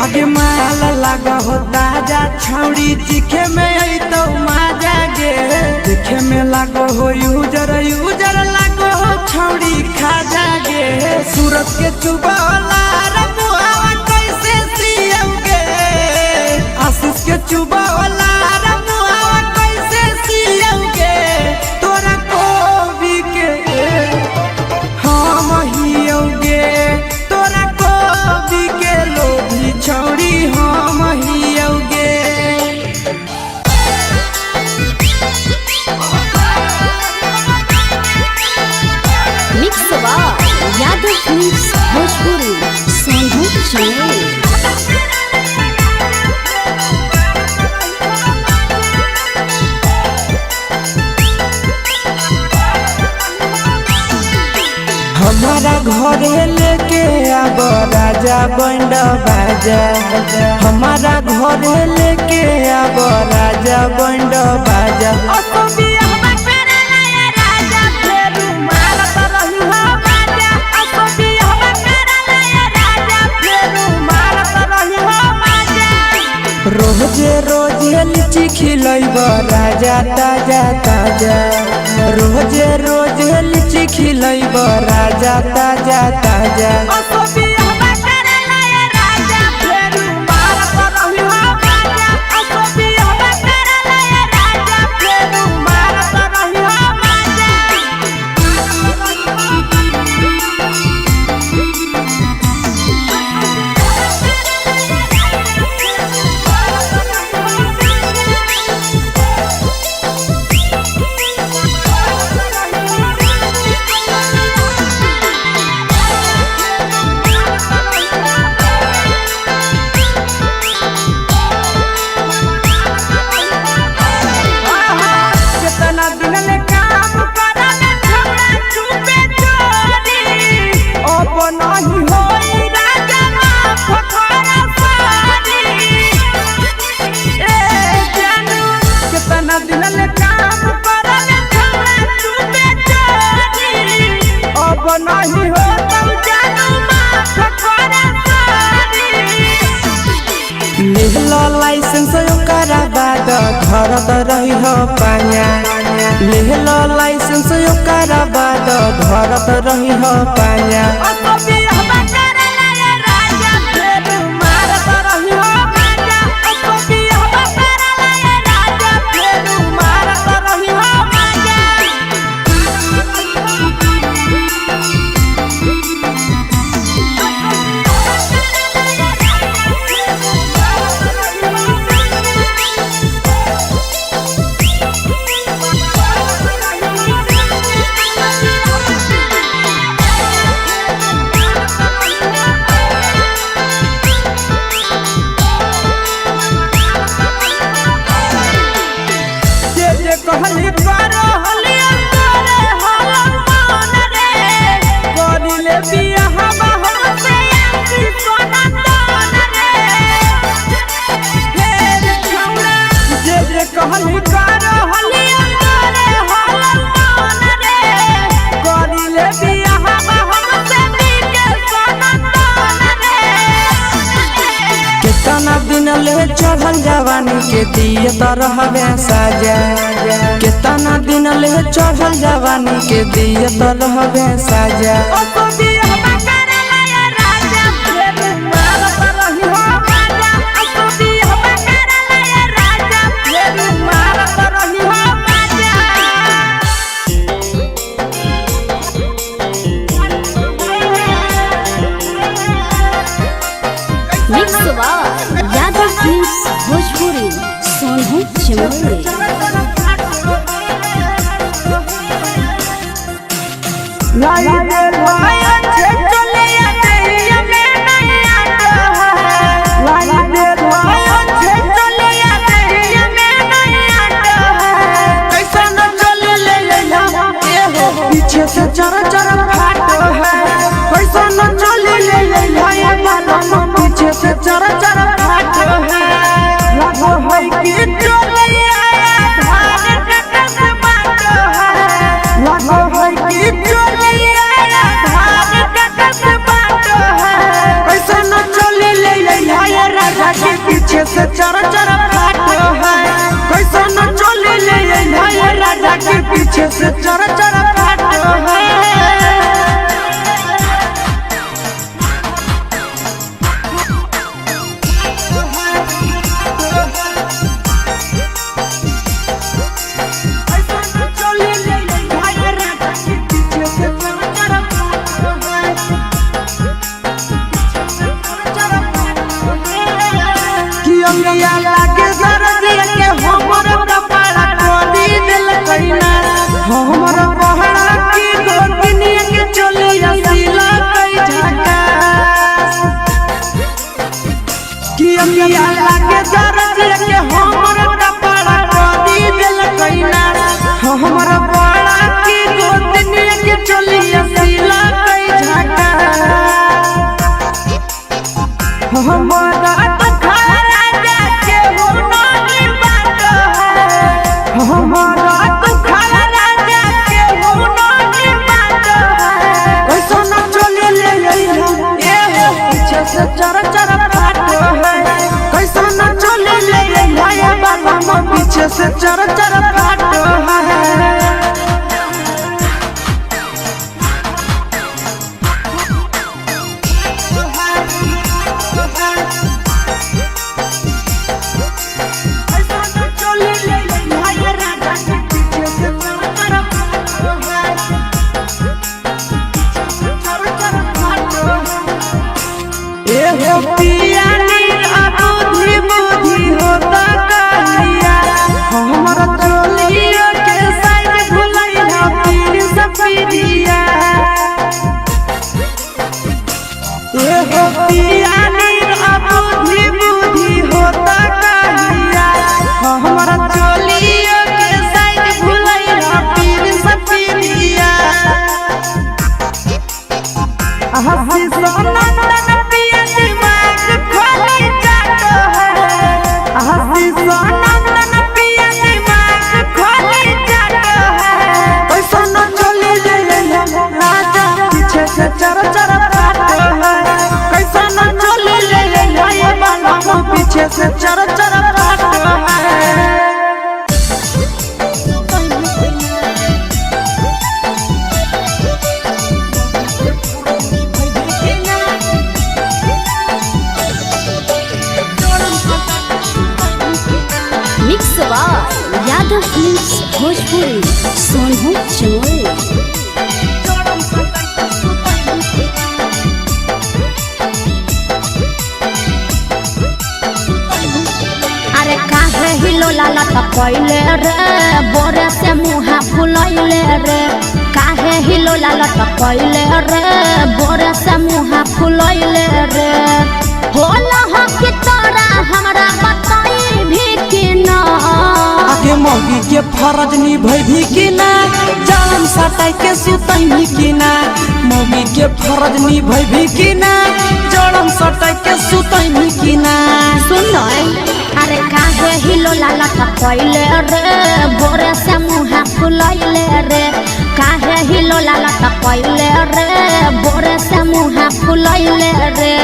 आगे माल लागो हो ताजा छौड़ी चिखे में आई तो माजा गे देखे में लागो हो यूजर यूजर लागो हो छौड़ी खाजा गे सूरत के चुबाला आशीष के चुबा वाला रमुआ कैसे सियोगे तोरा कोबी के हम हियोगे तोरा कोबी के लोभी छौड़ी हम हियोगे मिक्स बा यादव मिक्स भोजपुरी संगीत चैनल हमारा घरे लेके आब राजा बंड बाजा हमारा घरे लेके आब राजा बंड बाजा रोजे रोजे लीची खिलैब राजा ताजा ताजा रोजे रोजे लीची खिलैब राजा ताजा ताजा लाइसेंस ओकरा बाद घर त रही हो पाया लेहलो लाइसेंस ओकरा बाद घर त रही हो पाया चढ़ल जवानी के दिए तो रहबे साजा कितना दिन ले चढ़ल जवानी के दिए तो रहबे साजा यादव फिल्म्स भोजपुरी सोनू चिमोली पीछे से चर चर फाटो है पैसा न चले ले पीछे से चर चर फाटो है लगो है कि चलिया धान कटस बाटो है लगो है कि चलिया धान कटस बाटो है पैसा न चले ले राजा के पीछे से चर चर फाटो है पैसा न चले ले राजा के पीछे से चर चर फाटो है लागे सरदिया के हमर कपड़ा खोली दिल कइना हमर पहड़ा की गोतनिया के चलिया सिला कई झका कि अमिया लागे सरदिया के हमर कपड़ा खोली दिल कइना हमर पहड़ा की गोतनिया के चलिया सिला कई झका हमारा हमारा तो खाला राजा के होना की बात है कैसा न चले ले ये पीछे से चर चर फाटो है कैसा न चले ले भाई बाबा पीछे से चर चर फाटो है पिया बुद्धि बुद्धि होता कहिया हमारा चोलिया के साइड भुलैया पीर सफिरिया एहो पिया बुद्धि बुद्धि होता कहिया हमारा चोलिया के साइड भुलैया पीर सफिरिया हंसी सोना चर चर फाटो है कैसा न चले ले बाबा पीछे से चर चर फाटो है मिक्स यादव फिल्म्स भोजपुरी सोनू चिमोली हिलो लाला तो पहले रे बोरे से मुहा फुलैले रे काहे हिलो लाला तो पहले रे बोरे से मुहा फुलैले रे होला हो कि तोरा हमरा बताई भी कि ना आगे मौगी के फरज निभई भी कि ना जान सटाई के सुतई भी कि ना मौगी के फरज निभई भी कि ना जान सटाई के सुतई भी कि ना सुन अरे काहे हिलो लाला तो पहले रे बोरे से मुहा फुलैले रे काहे हिलो लाला तो पहले रे बोरे से मुहा फुलैले रे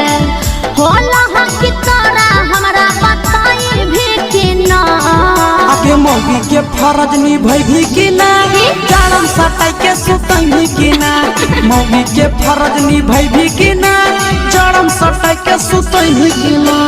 होला हो कि तोरा हमरा बताई कि ना आगे मौगी के फरज निभैभी कि ना जाड़म सटाई के सुतैभी कि ना मौगी के फरज निभैभी कि ना जाड़म सटाई के सुतैभी कि ना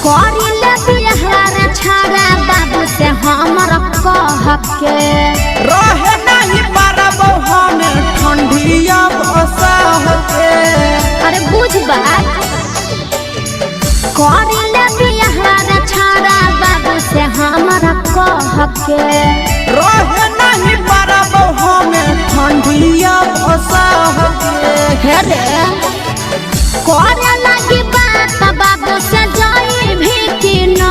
करिले बिहार छाड़ा बाबू से हमर कह के रहे नहीं पारब हमें ठंडिया बसाह के अरे बुझ बात करिले बिहार छाड़ा बाबू से हमर कह के रहे नहीं पारब हमें ठंडिया बसाह के रे करे लगी बात बाबू से जाई भी कि ना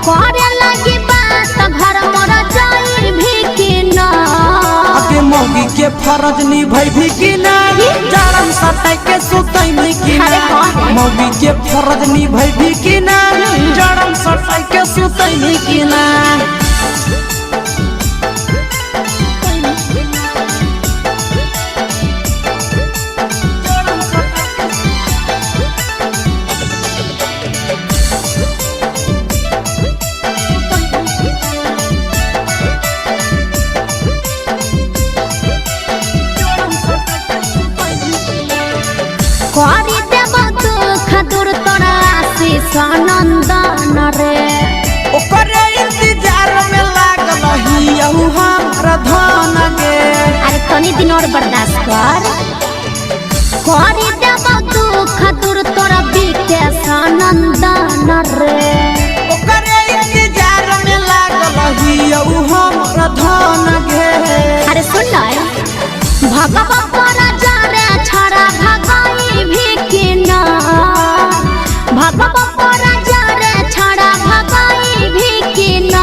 करे लगी बात घर मोर जाई भी कि ना आगे मौगी के फरज निभैभी कि ना जाड़म सटाई के सुतैभी कि ना मौगी के फरज निभैभी कि ना जाड़म सटाई के सुतैभी कि ना करी देव दुख दूर तोरा आशीष नंदन रे ओकरे इंतजार में लागल ही हमारा धन गे अरे तनी दिन और बर्दाश्त कर करी देव दुख दूर तोरा विकेश नंदन रे ओकरे इंतजार में लागल ही हमारा धन गे अरे सुन भगवा तोरा जारे छड़ा भगाई भी कि ना भगवा तोरा जारे छड़ा भगाई भी कि ना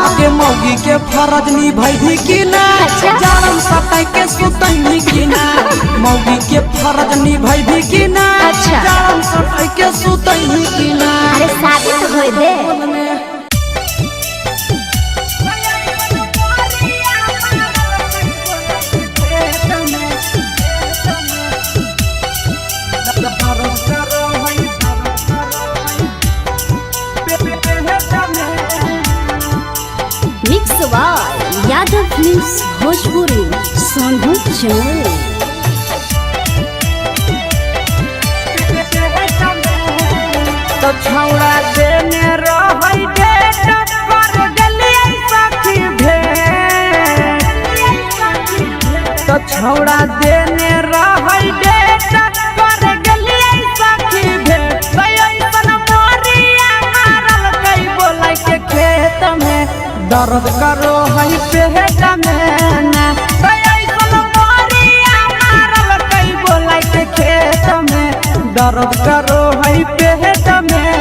आगे मौगी के फरज निभैभी कि ना अच्छा। जाड़म सटाई के सुतैभी कि ना मौगी के फरज निभैभी कि ना अच्छा। जाड़म सटाई के सुतैभी कि ना अरे शादी तो होई दे mix by Yadav films Bhojpuri Sonu चौल तो छौड़ा देने रहै डेट कर गेलियै सखी भेट तो छौड़ा देने रहै डेट कर गेलियै सखी भेट ऐसन मोरिया मारल कई बोलै के खेत में दर्द करो है पेट में ना ऐसन मोरिया मारल कई बोलै के खेत में दर्द करो है पेट में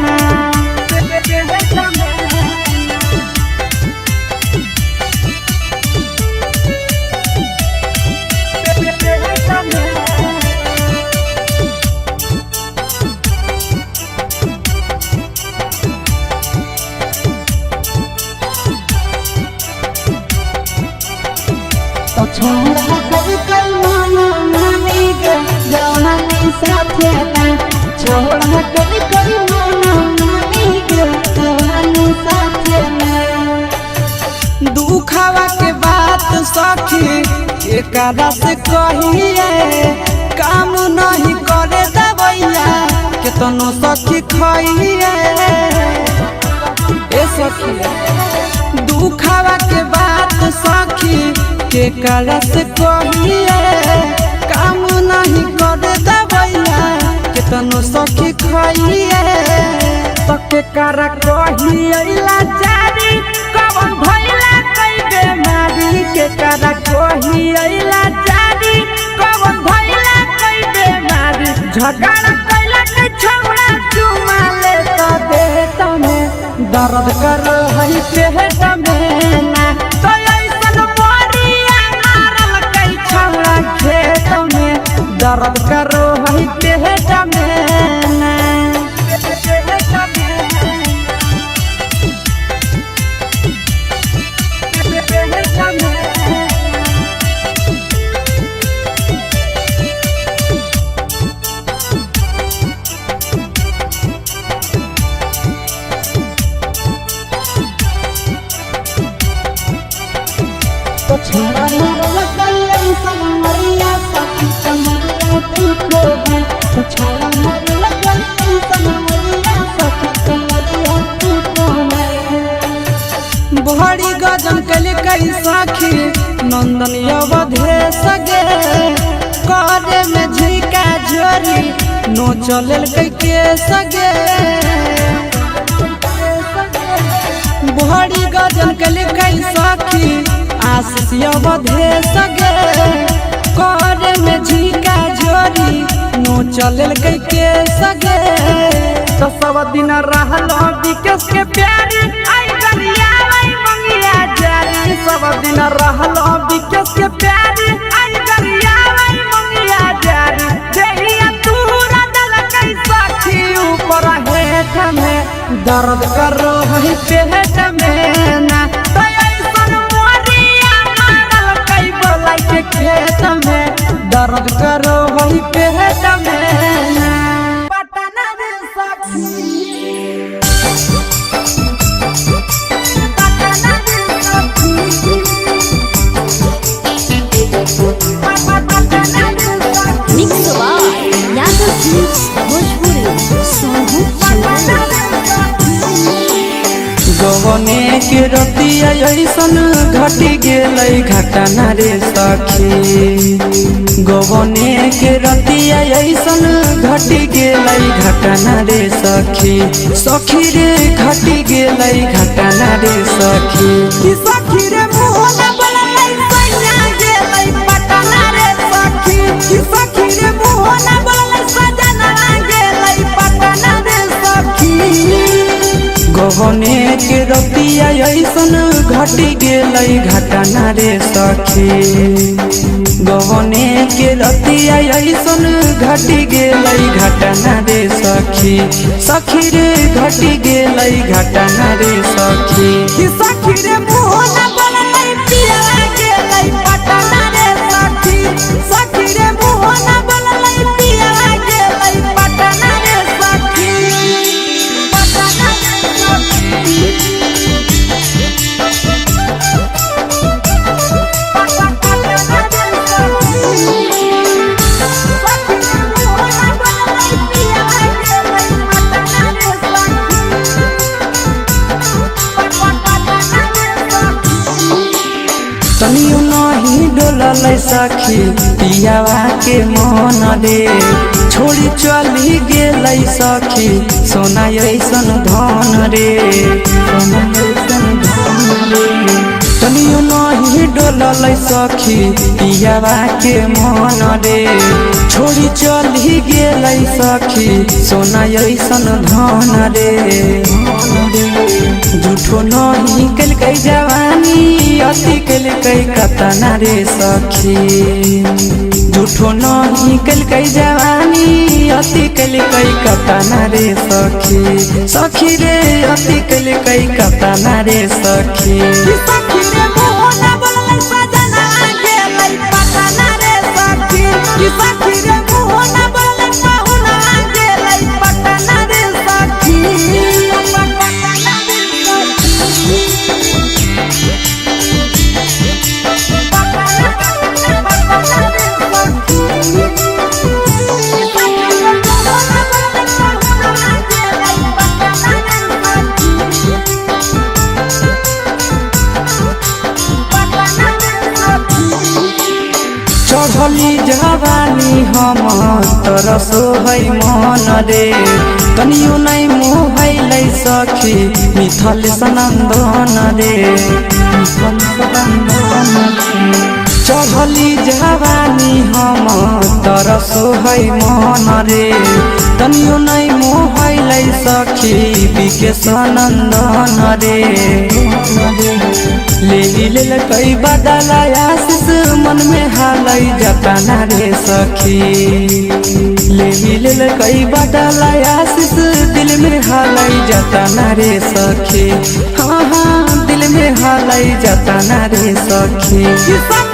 ना तो छोड़ा कल माना मामी के जवानी साथे ना छोड़ा कल माना मामी के जवानी साथे ना दुखावा के बात सखी एकरा से कहिए काम नहीं करे दवैया केतनो सखी खइए ए सखी दुखावा के बात सखी के कलश कहिए काम नहीं करे दवैया केतनो सखी खइए तके कर कहिए लाचारी कवन भइला कई बेमारी के कर कहिए लाचारी कवन भइला कई बेमारी झगड़ा कैला के छौड़ा चुमा ले तो देत में दर्द कर है पेट में ना तो ऐसन मोरिया मारल कई दर्द करो है पेट में बहरी गजन कल कई साखी नंदन अवधे सगे करे में झिका झोरी नो चल के सगे बहरी गजन कल कई साखी आशीष अवधे सगे करे में झिका झोरी नो चल के सगे तो सब दिन रहलो विकेश के प्यारी आई दरिया आई मंगिया जारी सब दिन रहलो विकेश के प्यारी आई दरिया आई मंगिया जारी देहिया तूरा दल कई साखी ऊपर हेठ में दर्द करो है पेट में ना तो ऐसन मोरिया मारल कई बोलाई के खेत में दर्द करो है पेट में ना पटना रे गवने के रतिया ऐसन घटी गेलै घटना रे सखी गवने के रतिया ऐसन घटी गेलै घटना रे सखी सखी रे घटी गेलै घटना रे सखी कि सखी रे मोहन बोलै सैया गेलै पटना रे सखी कि सखी रे मोहन बोलै सजना गेलै पटना रे सखी गवने के रतिया ऐसन घटी गेलै घटना रे सखी गवने के रतिया ऐसन घटी गेलै घटना रे सखी सखी रे घटी गेलै घटना रे सखी कि सखी रे मोहन बोलै पिया गेलै पटना रे सखी सखी रे मोहन बोलै पिया गेलै पटना रे सखी पटना रे तनियो नहीं डोललै सखी पियावा के मन रे छोड़ी चली गेलै सखी सोना ऐसन धन रे सोना ऐसन धन रे तनियो नहीं डोललै सखी पियावा के मन रे छोड़ी चली गेलै सखी सोना ऐसन धन रे झूठो नहीं कलकै जवानी अति कलकै कतना रे सखी झूठो नहीं कलकै जवानी अति कलकै कतना रे सखी सखी रे अति कलकै कतना रे सखी सखी रे मोहन बोलै सजना गेलै पटना रे सखी कि सखी रे मोहन बोलै पाहुना गेलै पटना रे सखी चढ़ली जवानी हम तरसो है मन रे कनियो नहीं मोहलै सखी मिथल सनंदन रे मिथल सनंदन चढ़ली जवानी हम तरसो है मन रे कनियो नहीं मोहलै सखी विकेश नंदन रे ले कई बदला आशीष मन में हालै जतना रे सखी ले कई बदला आशीष दिल में हालै जतना रे सखी हाँ हाँ दिल में हालै जतना रे सखी।